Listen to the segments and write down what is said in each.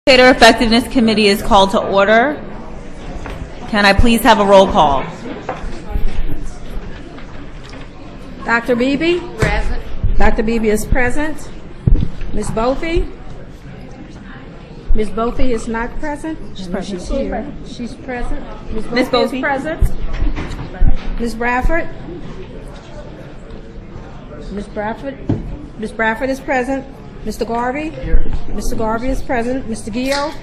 Educator Effectiveness Committee is called to order. Can I please have a roll call? Dr. Beebe? Present. Dr. Beebe is present. Ms. Bofi? Ms. Bofi is not present? She's here. She's present. Ms. Bofi is Bofi? present. Ms. Bradford? Ms. Bradford is present. Mr. Garvey? Mr. Garvey is present. Mr. Gio?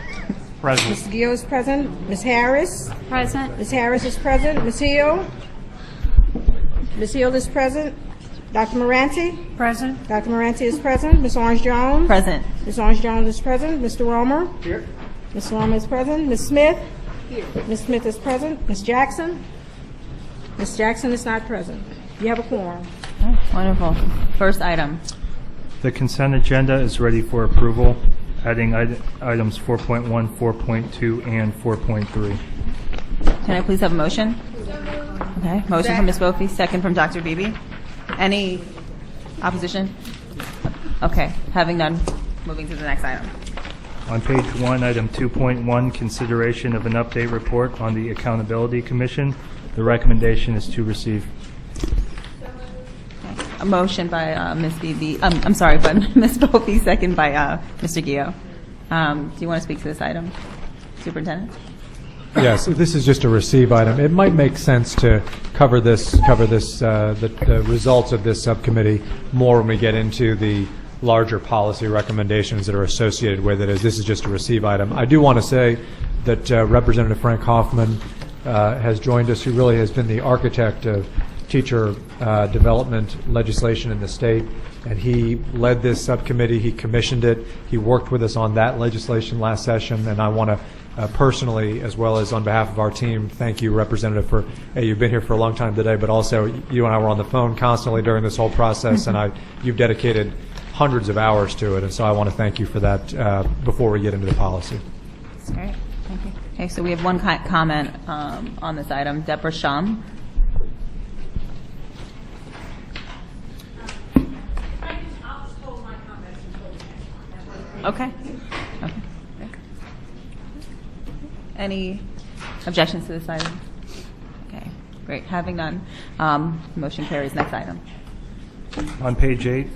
Present. Mr. Gio is present. Ms. Harris? Present. Ms. Harris is present. Ms. Hill? Ms. Hill is present. Dr. Moranti? Present. Dr. Moranti is present. Ms. Orange-Jones? Present. Ms. Orange-Jones is present. Mr. Romer? Here. Ms. Romer is present. Ms. Smith? Here. Ms. Smith is present. Ms. Jackson? Ms. Jackson is not present. You have a quorum. Okay, wonderful. First item. The consent agenda is ready for approval, adding items 4.1, 4.2, and 4.3. Can I please have a motion? Okay, motion from Ms. Bofi, second from Dr. Beebe. Any opposition? Okay, having none, moving to the next item. On page 1, item 2.1, consideration of an update report on the Accountability Commission. The recommendation is to receive. A motion by Ms. Beebe, I'm sorry, by Ms. Bofi, second by Mr. Gio. Do you want to speak to this item, Superintendent? Yes, this is just a receive item. It might make sense to cover the results of this subcommittee more when we get into the larger policy recommendations that are associated with it, as this is just a receive item. I do want to say that Representative Frank Hoffman has joined us, who really has been the architect of teacher development legislation in the state, and he led this subcommittee. He commissioned it. He worked with us on that legislation last session, and I want to personally, as well as on behalf of our team, thank you, Representative, for you've been here for a long time today, but also you and I were on the phone constantly during this whole process, and you've dedicated hundreds of hours to it, and so I want to thank you for that before we get into the policy. That's great. Thank you. Okay, so we have one comment on this item. Deborah Shum. Okay. Okay. Any objections to this item? Okay, great. Having none, motion carries. Next item. On page 8,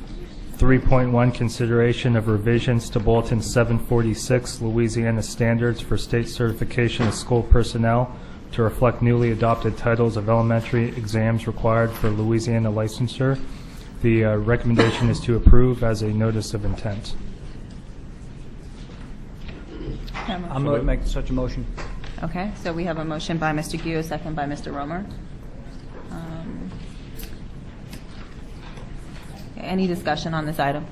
3.1, consideration of revisions to Bulletin 746, Louisiana Standards for State Certification of School Personnel to reflect newly adopted titles of elementary exams required for Louisiana licensure. The recommendation is to approve as a notice of intent. I'm going to make such a motion. Okay, so we have a motion by Mr. Gio, second by Mr. Romer. Any discussion on this item?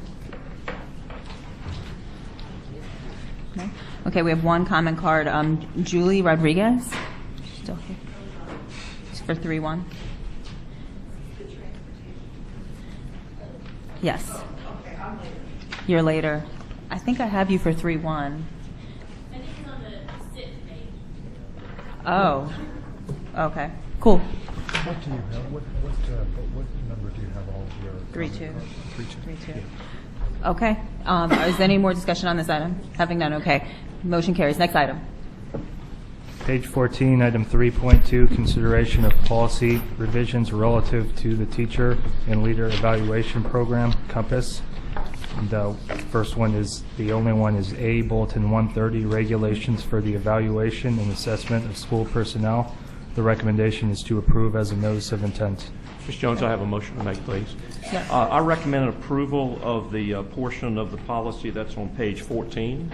No? Okay, we have one comment card. Julie Rodriguez, still here. It's for 3-1. Yes. You're later. I think I have you for 3-1. Oh, okay, cool. What do you have? What number do you have all of your? 3-2. 3-2. Okay. Is there any more discussion on this item? Having none, okay. Motion carries. Next item. Page 14, item 3.2, consideration of policy revisions relative to the teacher and leader evaluation program, COMPASS. And the first one is, the only one is A, Bulletin 130, regulations for the evaluation and assessment of school personnel. The recommendation is to approve as a notice of intent. Ms. Jones, I have a motion to make, please. Yes. I recommend approval of the portion of the policy that's on page 14,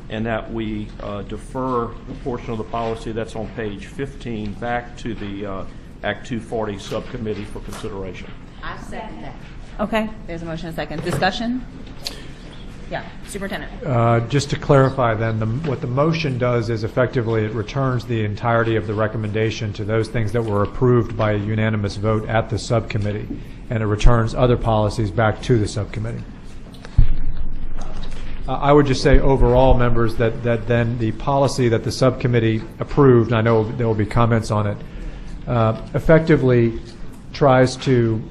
and that we defer the portion of the policy that's on page 15 back to the Act 240 subcommittee for consideration. I second that. Okay, there's a motion and a second. Discussion? Yeah, Superintendent. Just to clarify then, what the motion does is effectively it returns the entirety of the recommendation to those things that were approved by a unanimous vote at the subcommittee, and it returns other policies back to the subcommittee. I would just say overall, members, that then the policy that the subcommittee approved, and I know there will be comments on it, effectively tries to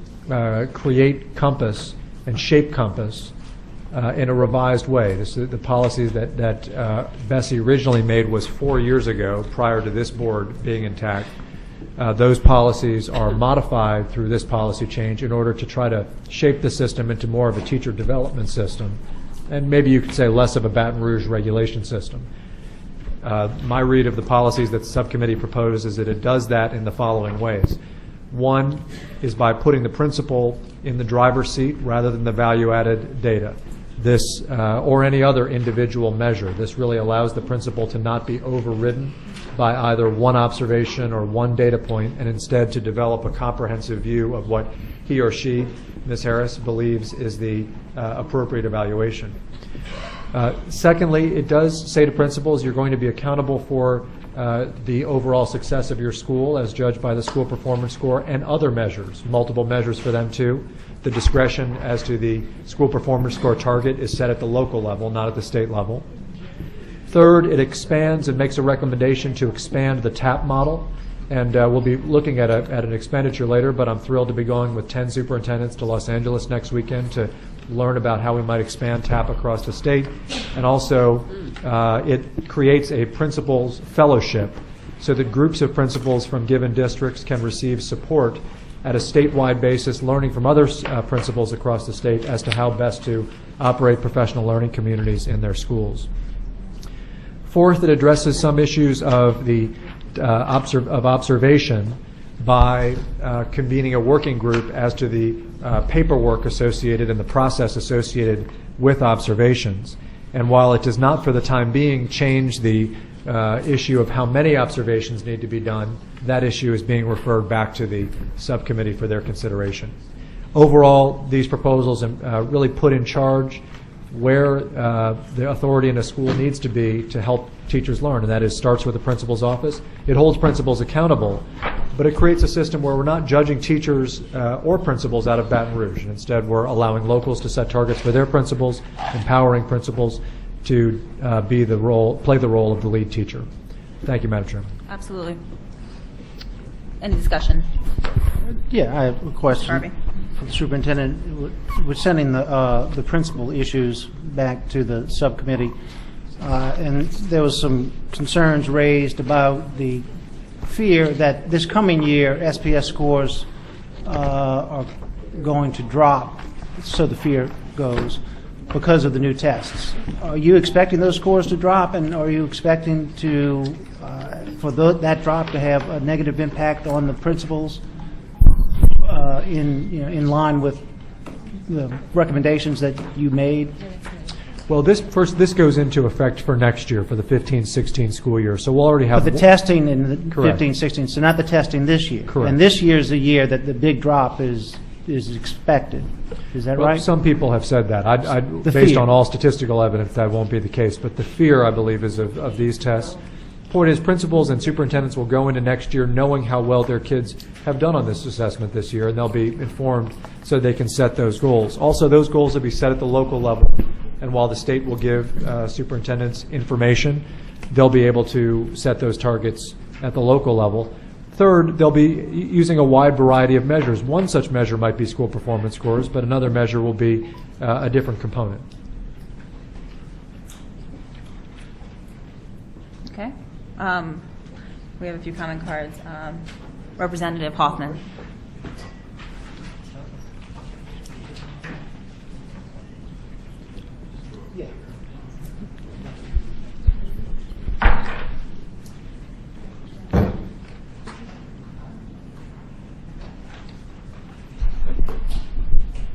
create COMPASS and shape COMPASS in a revised way. The policy that BESE originally made was 4 years ago, prior to this board being intact. Those policies are modified through this policy change in order to try to shape the system into more of a teacher development system, and maybe you could say less of a Baton Rouge regulation system. My read of the policies that the subcommittee proposed is that it does that in the following ways. One is by putting the principal in the driver's seat rather than the value-added data. This, or any other individual measure. This really allows the principal to not be overridden by either one observation or one data point, and instead to develop a comprehensive view of what he or she, Ms. Harris, believes is the appropriate evaluation. Secondly, it does say to principals you're going to be accountable for the overall success of your school as judged by the school performance score and other measures, multiple measures for them too. The discretion as to the school performance score target is set at the local level, not at the state level. Third, it expands and makes a recommendation to expand the TAP model. And we'll be looking at an expenditure later, but I'm thrilled to be going with 10 superintendents to Los Angeles next weekend to learn about how we might expand TAP across the state. And also, it creates a principals fellowship so that groups of principals from given districts can receive support at a statewide basis, learning from other principals across the state as to how best to operate professional learning communities in their schools. Fourth, it addresses some issues of the observation by convening a working group as to the paperwork associated and the process associated with observations. And while it does not for the time being change the issue of how many observations need to be done, that issue is being referred back to the subcommittee for their consideration. Overall, these proposals really put in charge where the authority in a school needs to be to help teachers learn, and that is starts with the principal's office. It holds principals accountable, but it creates a system where we're not judging teachers or principals out of Baton Rouge. And instead, we're allowing locals to set targets for their principals, empowering principals to play the role of the lead teacher. Thank you, Madam Chairman. Absolutely. Any discussion? Yeah, I have a question Barbie. for the superintendent. We're sending the principal issues back to the subcommittee, and there was some concerns raised about the fear that this coming year SPS scores are going to drop, so the fear goes, because of the new tests. Are you expecting those scores to drop, and are you expecting to that drop to have a negative impact on the principals in line with the recommendations that you made? Well, this goes into effect for next year, for the 15-16 school year. So we'll already have But the testing in the Correct. 15-16, so not the testing this year. Correct. And this year is the year that the big drop is expected. Is that Well, right? some people have said that. The Based fear. on all statistical evidence, that won't be the case. But the fear, I believe, is of these tests. Point is, principals and superintendents will go into next year knowing how well their kids have done on this assessment this year, and they'll be informed so they can set those goals. Also, those goals will be set at the local level. And while the state will give superintendents information, they'll be able to set those targets at the local level. Third, they'll be using a wide variety of measures. One such measure might be school performance scores, but another measure will be a different component. Okay. We have a few comment cards. Representative Hoffman.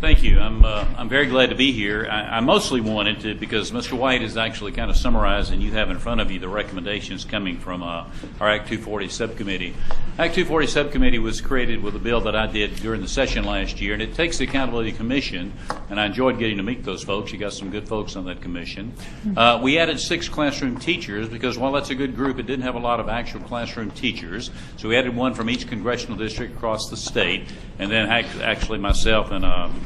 Thank you. I'm very glad to be here. I mostly wanted to, because Mr. White is actually kind of summarized, and you have in front of you the recommendations coming from our Act 240 subcommittee. Act 240 subcommittee was created with a bill that I did during the session last year, and it takes the Accountability Commission, and I enjoyed getting to meet those folks. You got some good folks on that commission. We added 6 classroom teachers, because while that's a good group, it didn't have a lot of actual classroom teachers. So we added one from each congressional district across the state, and then actually myself and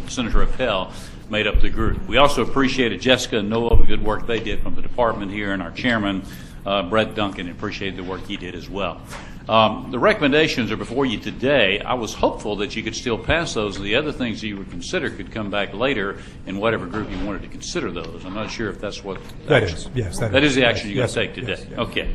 Senator Appel made up the group. We also appreciated Jessica and Noah, the good work they did from the department here, and our chairman, Brett Duncan, appreciated the work he did as well. The recommendations are before you today. I was hopeful that you could still pass those, and the other things that you would consider could come back later in whatever group you wanted to consider those. I'm not sure if that's what... That is, yes. That is the action you're going Yes, to take today. yes, yes. Okay.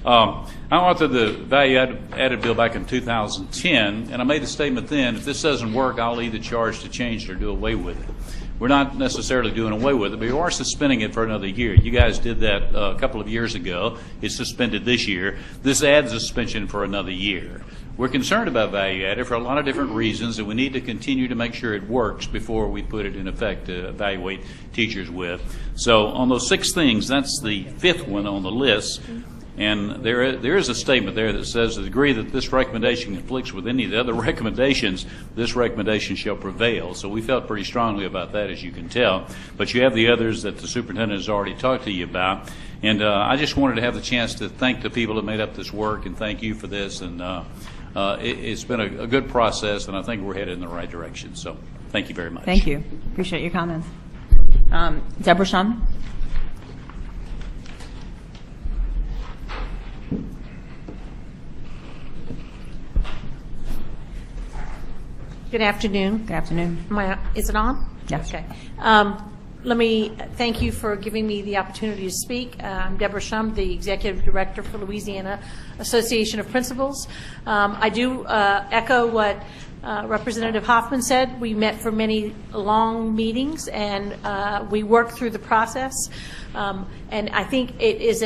I authored the value-added bill back in 2010, and I made the statement then, if this doesn't work, I'll either charge to change it or do away with it. We're not necessarily doing away with it, but we are suspending it for another year. You guys did that a couple of years ago. It's suspended this year. This adds a suspension for another year. We're concerned about value added for a lot of different reasons, and we need to continue to make sure it works before we put it in effect to evaluate teachers with. So on those 6 things, that's the 5th one on the list. And there is a statement there that says, to the degree that this recommendation conflicts with any of the other recommendations, this recommendation shall prevail. So we felt pretty strongly about that, as you can tell. But you have the others that the superintendent has already talked to you about. And I just wanted to have the chance to thank the people that made up this work and thank you for this. And it's been a good process, and I think we're headed in the right direction. So thank you very much. Thank you. Appreciate your comments. Deborah Shum? Good afternoon. Good afternoon. Is it on? Yes. Okay. Let me thank you for giving me the opportunity to speak. I'm Deborah Shum, the Executive Director for Louisiana Association of Principals. I do echo what Representative Hoffman said. We met for many long meetings, and we worked through the process. And I think it is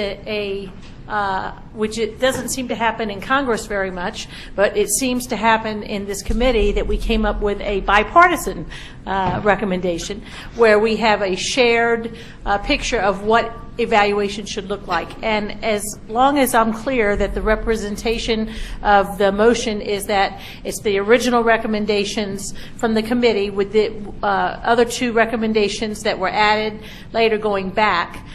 which it doesn't seem to happen in Congress very much, but it seems to happen in this committee, that we came up with a bipartisan recommendation where we have a shared picture of what evaluation should look like. And as long as I'm clear that the representation of the motion is that it's the original recommendations from the committee with the other 2 recommendations that were added later going back,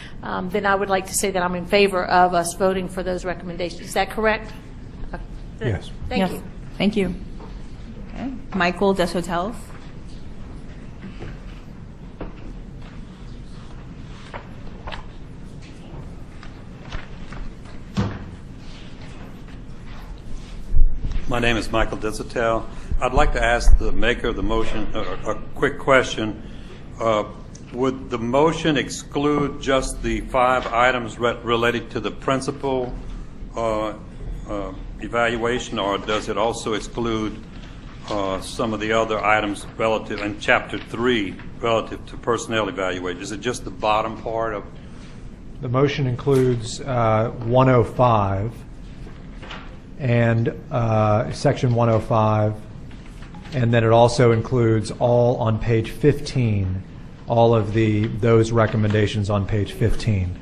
then I would like to say that I'm in favor of us voting for those recommendations. Is that correct? Yes. Thank Yes. you. Thank you. Okay. Michael Deshotels? My name is Michael Desitel. I'd like to ask the maker of the motion a quick question. Would the motion exclude just the 5 items related to the principal evaluation, or does it also exclude some of the other items relative in Chapter 3 relative to personnel evaluation? Is it just the bottom part of? The motion includes 105 and Section 105, and then it also includes all on page 15, all of those recommendations on page 15.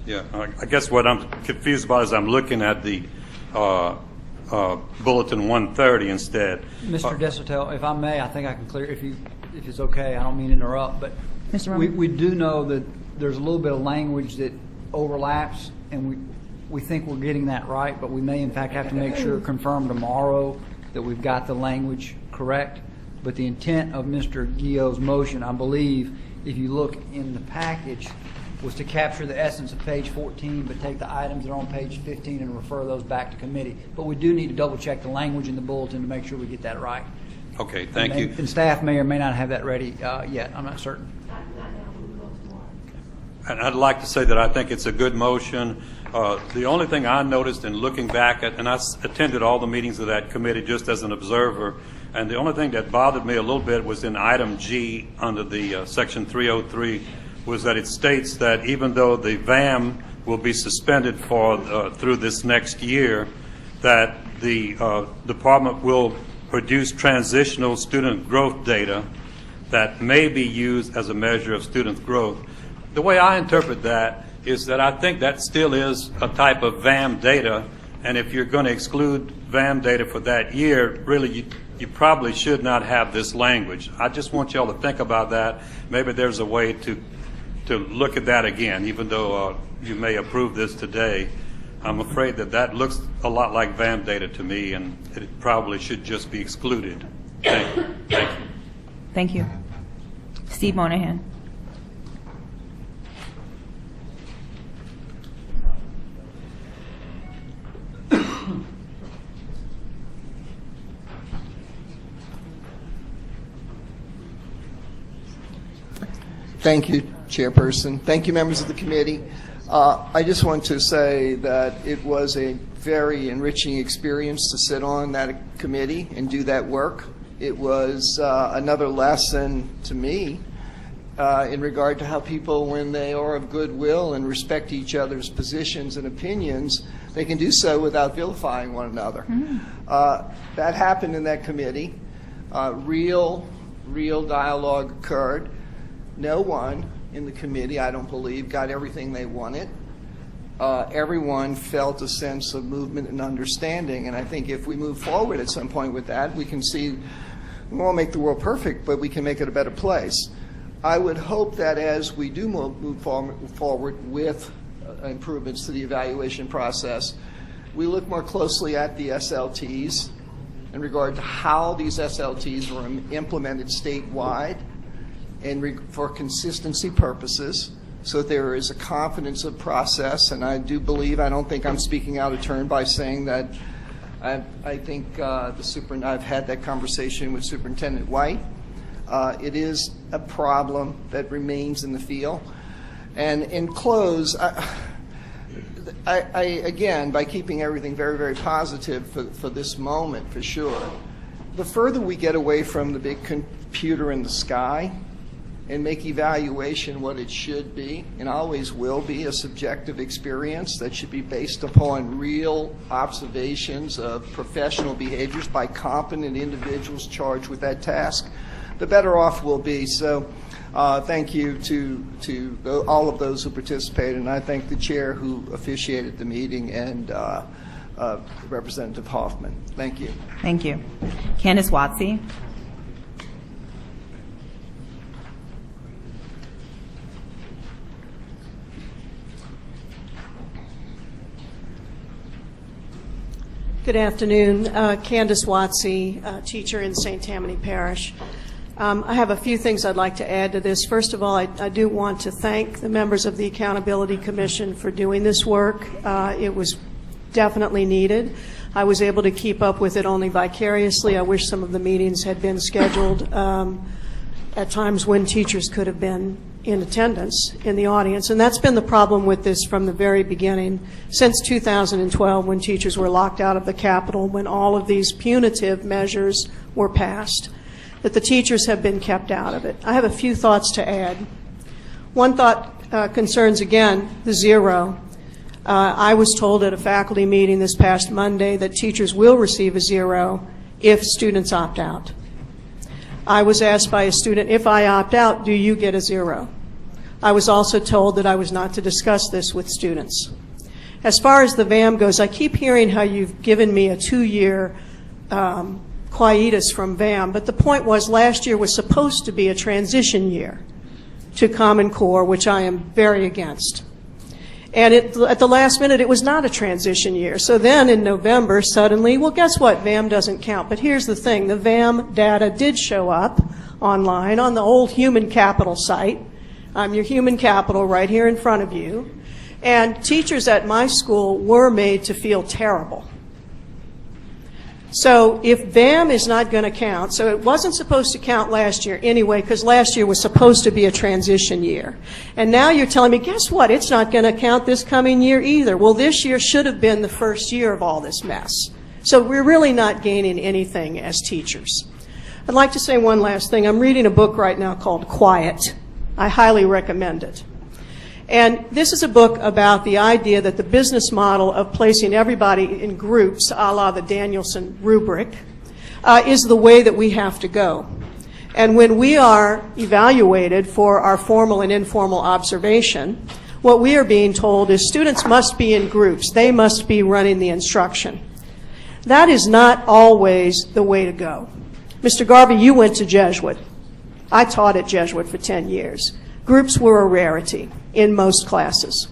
Yeah, I guess what I'm confused about is I'm looking at the Bulletin 130 instead. Mr. Desautels, if I may, I think I can clear, if it's okay, I don't mean to interrupt, but Mr. we do know that there's a little bit of language that overlaps, and we think we're getting that right, but we may in fact have to make sure, confirm tomorrow, that we've got the language correct. But the intent of Mr. Guillot's motion, I believe, if you look in the package, was to capture the essence of page 14, but take the items that are on page 15 and refer those back to committee. But we do need to double check the language in the bulletin to make sure we get that right. Okay, thank you. And staff may or may not have that ready yet. I'm not certain. And I'd like to say that I think it's a good motion. The only thing I noticed in looking back at, and I attended all the meetings of that committee just as an observer, and the only thing that bothered me a little bit was in item G under the Section 303, was that it states that even though the VAM will be suspended for through this next year, that the department will produce transitional student growth data that may be used as a measure of student growth. The way I interpret that is that I think that still is a type of VAM data, and if you're going to exclude VAM data for that year, really you probably should not have this language. I just want you all to think about that. Maybe there's a way to look at that again, even though you may approve this today. I'm afraid that looks a lot like VAM data to me, and it probably should just be excluded. Thank you. Thank you. Thank you. Steve Monahan. Thank you, Chairperson. Thank you, members of the committee. I just want to say that it was a very enriching experience to sit on that committee and do that work. It was another lesson to me in regard to how people, when they are of goodwill and respect each other's positions and opinions, they can do so without vilifying one another. That happened in that committee. Real dialogue occurred. No one in the committee, I don't believe, got everything they wanted. Everyone felt a sense of movement and understanding, and I think if we move forward at some point with that, we can see, we won't make the world perfect, but we can make it a better place. I would hope that as we do move forward with improvements to the evaluation process, we look more closely at the SLTs in regard to how these SLTs were implemented statewide, and for consistency purposes, so that there is a confidence of process. And I do believe, I don't think I'm speaking out of turn by saying that I think I've had that conversation with Superintendent White. It is a problem that remains in the field. And in close, I again, by keeping everything very, very positive for this moment, for sure, the further we get away from the big computer in the sky, and make evaluation what it should be, and always will be, a subjective experience that should be based upon real observations of professional behaviors by competent individuals charged with that task, the better off we'll be. So thank you to all of those who participated, and I thank the chair who officiated the meeting and Representative Hoffman. Thank you. Thank you. Candace Watsey. Good afternoon. Candace Watsey, teacher in St. Tammany Parish. I have a few things I'd like to add to this. First of all, I do want to thank the members of the Accountability Commission for doing this work. It was definitely needed. I was able to keep up with it only vicariously. I wish some of the meetings had been scheduled at times when teachers could have been in attendance in the audience. And that's been the problem with this from the very beginning, since 2012, when teachers were locked out of the Capitol, when all of these punitive measures were passed, that the teachers have been kept out of it. I have a few thoughts to add. One thought concerns, again, the zero. I was told at a faculty meeting this past Monday that teachers will receive a zero if students opt out. I was asked by a student, if I opt out, do you get a zero? I was also told that I was not to discuss this with students. As far as the VAM goes, I keep hearing how you've given me a 2-year quietus from VAM, but the point was last year was supposed to be a transition year to Common Core, which I am very against. And at the last minute, it was not a transition year. So then in November, suddenly, well, guess what? VAM doesn't count. But here's the thing. The VAM data did show up online on the old human capital site. I'm your human capital right here in front of you. And teachers at my school were made to feel terrible. So if VAM is not going to count, so it wasn't supposed to count last year anyway, because last year was supposed to be a transition year. And now you're telling me, guess what? It's not going to count this coming year either. Well, this year should have been the first year of all this mess. So we're really not gaining anything as teachers. I'd like to say one last thing. I'm reading a book right now called Quiet. I highly recommend it. And this is a book about the idea that the business model of placing everybody in groups, a la the Danielson rubric, is the way that we have to go. And when we are evaluated for our formal and informal observation, what we are being told is students must be in groups. They must be running the instruction. That is not always the way to go. Mr. Garvey, you went to Jesuit. I taught at Jesuit for 10 years. Groups were a rarity in most classes.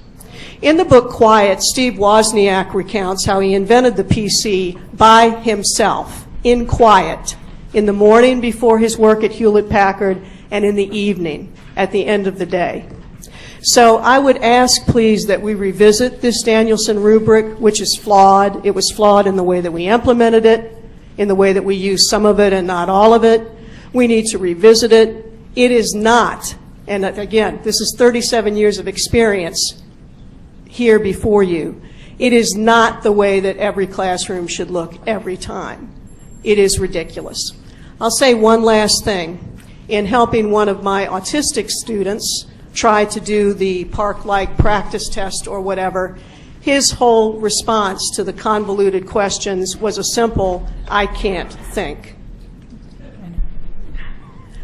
In the book Quiet, Steve Wozniak recounts how he invented the PC by himself, in quiet, in the morning before his work at Hewlett-Packard and in the evening at the end of the day. So I would ask, please, that we revisit this Danielson rubric, which is flawed. It was flawed in the way that we implemented it, in the way that we used some of it and not all of it. We need to revisit it. It is not, and again, this is 37 years of experience here before you. It is not the way that every classroom should look every time. It is ridiculous. I'll say one last thing. In helping one of my autistic students try to do the park-like practice test or whatever, his whole response to the convoluted questions was a simple, "I can't think."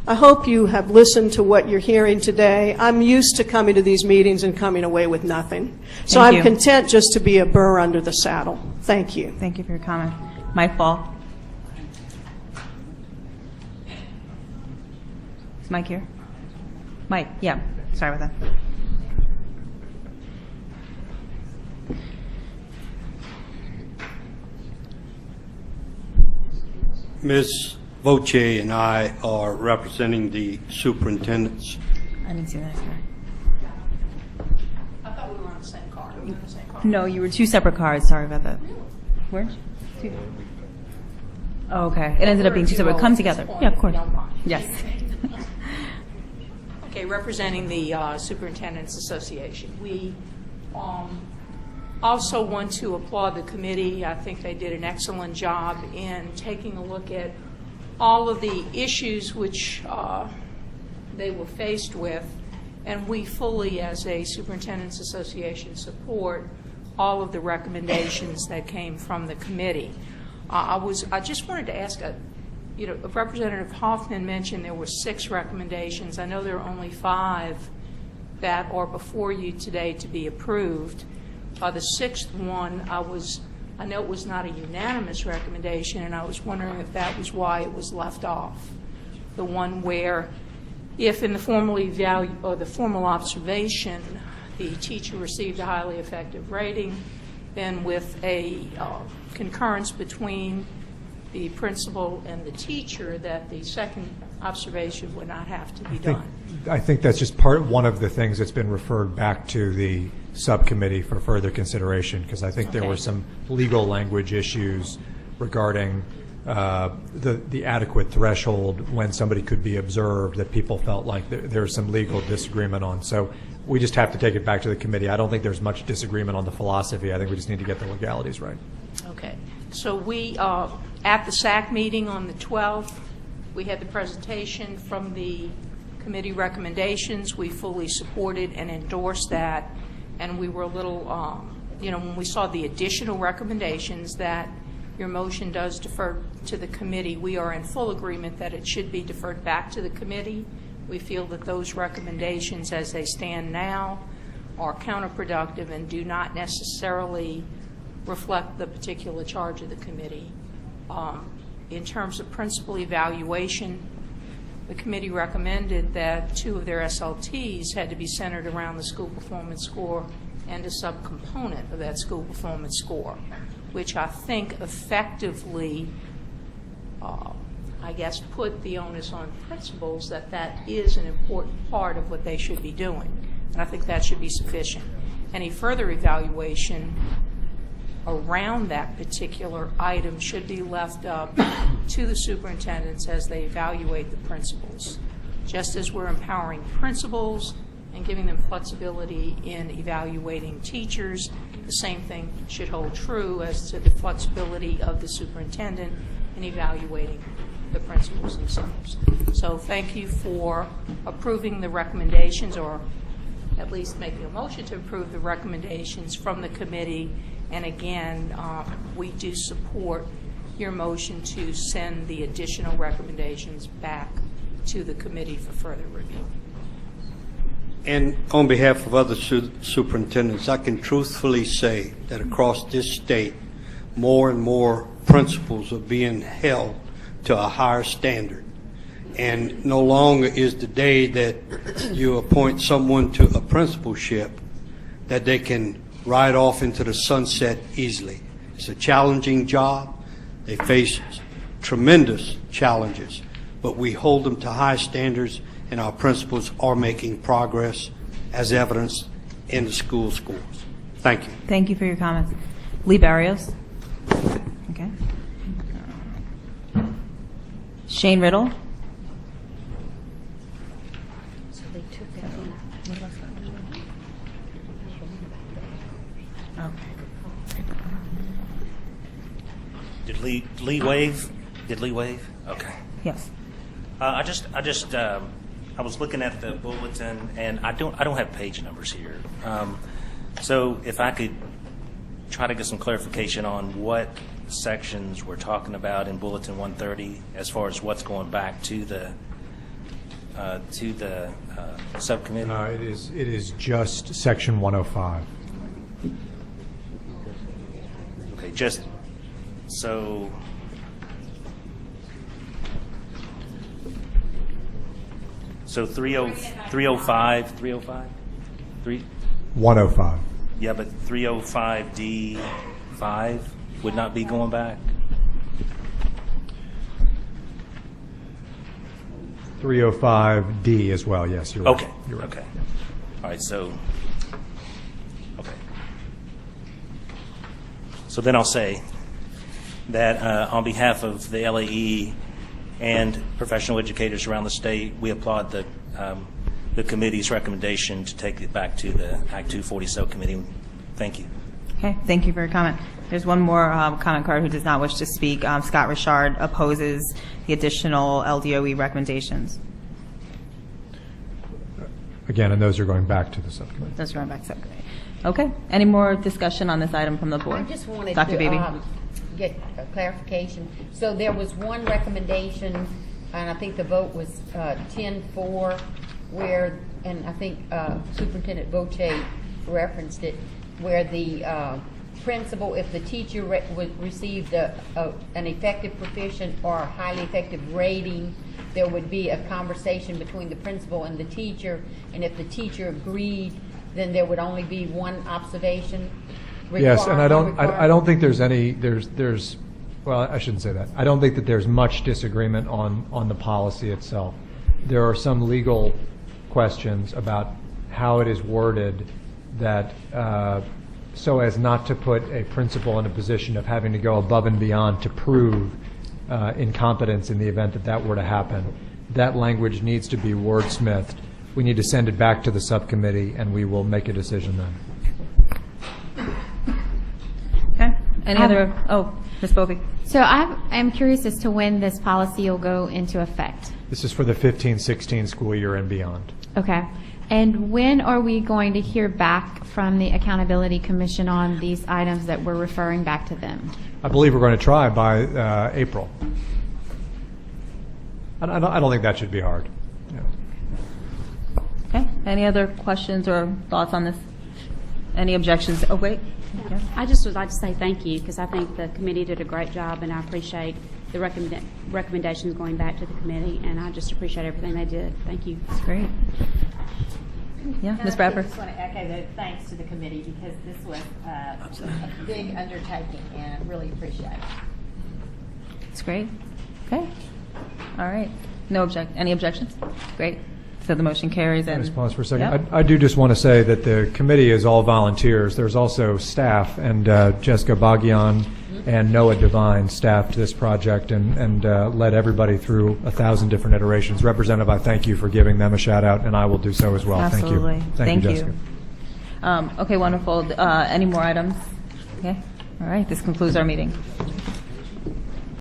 I hope you have listened to what you're hearing today. I'm used to coming to these meetings and coming away with nothing. So Thank I'm you. content just to be a burr under the saddle. Thank you. Thank you for your comment. Mike Ball. Is Mike here? Mike, yeah. Sorry about that. Ms. Voce and I are representing the superintendents. I didn't see that. I thought we were on the same card. No, you were two separate cards. Sorry about that. Weren't you? Oh, okay. It ended up being two separate. Come together. Yeah, of course. Yes. Okay, representing the Superintendents Association. We also want to applaud the committee. I think they did an excellent job in taking a look at all of the issues which they were faced with, and we fully, as a Superintendents Association, support all of the recommendations that came from the committee. I just wanted to ask, Representative Hoffman mentioned there were 6 recommendations. I know there are only 5 that are before you today to be approved. The 6th one, I know it was not a unanimous recommendation, and I was wondering if that was why it was left off. The one where, if in the formal observation, the teacher received a highly effective rating, then with a concurrence between the principal and the teacher, that the second observation would not have to be done. I think that's just one of the things that's been referred back to the subcommittee for further consideration, because I think there were some legal language issues regarding the adequate threshold when somebody could be observed that people felt like there's some legal disagreement on. So we just have to take it back to the committee. I don't think there's much disagreement on the philosophy. I think we just need to get the legalities right. Okay. So we, at the SAC meeting on the 12th, we had the presentation from the committee recommendations. We fully supported and endorsed that, and we were a little, when we saw the additional recommendations that your motion does defer to the committee, we are in full agreement that it should be deferred back to the committee. We feel that those recommendations as they stand now are counterproductive and do not necessarily reflect the particular charge of the committee. In terms of principal evaluation, the committee recommended that 2 of their SLTs had to be centered around the school performance score and a subcomponent of that school performance score, which I think effectively, put the onus on principals that is an important part of what they should be doing. And I think that should be sufficient. Any further evaluation around that particular item should be left up to the superintendents as they evaluate the principals. Just as we're empowering principals and giving them flexibility in evaluating teachers, the same thing should hold true as to the flexibility of the superintendent in evaluating the principals themselves. So thank you for approving the recommendations, or at least making a motion to approve the recommendations from the committee. And again, we do support your motion to send the additional recommendations back to the committee for further review. And on behalf of other superintendents, I can truthfully say that across this state, more and more principals are being held to a higher standard. And no longer is the day that you appoint someone to a principalship that they can ride off into the sunset easily. It's a challenging job. They face tremendous challenges, but we hold them to high standards, and our principals are making progress as evidenced in the school scores. Thank you. Thank you for your comments. Lee Barrios. Okay. Shane Riddle. Did Lee wave? Did Lee wave? Okay. Yes. I was looking at the bulletin, and I don't have page numbers here. So if I could try to get some clarification on what sections we're talking about in Bulletin 130 as far as what's going back to the subcommittee. It is just section 105. Okay, just so. So 305, 105. Yeah, but 305D5 would not be going back? 305D as well, yes, you're right. Okay, You're right. okay. All right, so then I'll say that on behalf of the LAE and professional educators around the state, we applaud the committee's recommendation to take it back to the Act 240 subcommittee. Thank you. Okay, thank you for your comment. There's one more comment card who does not wish to speak. Scott Richard opposes the additional LDOE recommendations. Again, and those are going back to the subcommittee. Those are going back to subcommittee. Okay, any more discussion on this item from the board? I just wanted Dr. to Beebe? Get a clarification. So there was one recommendation, and I think the vote was 10-4, where, and I think Superintendent Voce referenced it, where the principal, if the teacher received an effective proficient or highly effective rating, there would be a conversation between the principal and the teacher, and if the teacher agreed, then there would only be one observation. Yes, and I don't think there's well, I shouldn't say that. I don't think that there's much disagreement on the policy itself. There are some legal questions about how it is worded that so as not to put a principal in a position of having to go above and beyond to prove incompetence in the event that that were to happen. That language needs to be wordsmithed. We need to send it back to the subcommittee, and we will make a decision then. Okay. Any other? Oh, Ms. Bovee. So I'm curious as to when this policy will go into effect. This is for the 15-16 school year and beyond. Okay. And when are we going to hear back from the Accountability Commission on these items that we're referring back to them? I believe we're going to try by April. I don't think that should be hard. Yeah. Okay. Any other questions or thoughts on this? Any objections? Oh, wait. Yeah. I just would like to say thank you because I think the committee did a great job, and I appreciate the recommendations going back to the committee, and I just appreciate everything they did. Thank you. That's great. Yeah, Ms. Bradford. I just want to echo the thanks to the committee because this was a big undertaking, and I really appreciate it. That's great. Okay. All right. Any objections? Great. So the motion carries. Can I And just pause for a second? Yep. I do just want to say that the committee is all volunteers. There's also staff, and Jessica Bagian and Noah Devine staffed this project and led everybody through 1,000 different iterations. Representative, I thank you for giving them a shout out, and I will do so as well. Absolutely. Thank you. Jessica. Okay, wonderful. Any more items? Okay. All right. This concludes our meeting.